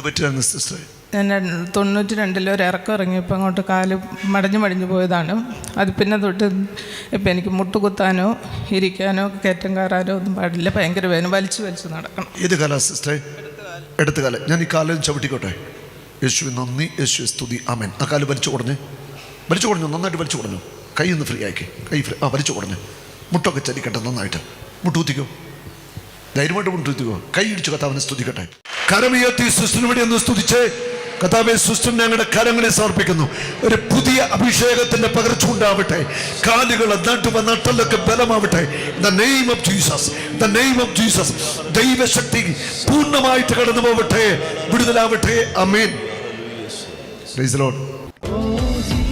പറ്റിയായിരുന്നു sister? ഞാൻ 92 ഒരു ഇറക്കം ഇറങ്ങിയപ്പോൾ അങ്ങോട്ട് കാല് മടഞ്ഞു പോയതാണ്. അത് പിന്നെ തൊട്ട് ഇപ്പം എനിക്ക് മുട്ടുകുത്താനോ ഇരിക്കാനോ കയറ്റം കയറാനോ ഒന്നും പാടില്ല. ഭയങ്കര വേദന, വലിച്ചു നടക്കണം. ഏത് കാലാ സിസ്റ്ററെ? എടുത്ത കാലം. ഞാൻ ഈ കാലം ചവിട്ടിക്കോട്ടെ. യേശു നന്ദി, യേശു സ്തുതി, ആമേൻ. ആ കാല് വലിച്ചു കൊടുഞ്ഞു, നന്നായിട്ട് വലിച്ചു കൊടുഞ്ഞു. കൈ ഒന്ന് ഫ്രീ ആക്കി, കൈ ഫ്രീ. വലിച്ചു കൊടുഞ്ഞു. മുട്ടൊക്കെ ചലിക്കട്ടെ നന്നായിട്ട്. മുട്ടുകുത്തിക്കോ, ധൈര്യമായിട്ട് മുട്ടുകുത്തിക്കോ. കൈ ഇടിച്ചു കർത്താവിനെ സ്തുതിക്കട്ടെ. കരമുയർത്തി സിസ്റ്ററിന് വേണ്ടി ഒന്ന് സ്തുതിച്ചേ. കർത്താവേ, സിസ്റ്ററിന് ഞങ്ങളുടെ കരങ്ങളെ സമർപ്പിക്കുന്നു. ഒരു പുതിയ അഭിഷേകത്തിന്റെ പകർച്ച ഉണ്ടാവട്ടെ. കാലുകൾ നട്ടലൊക്കെ ബലമാവട്ടെ. The name of Jesus, the name of Jesus. ദൈവശക്തി പൂർണ്ണമായിട്ട് കടന്നു പോവട്ടെ, വിടുതലാവട്ടെ. ആമേൻ. Praise the Lord.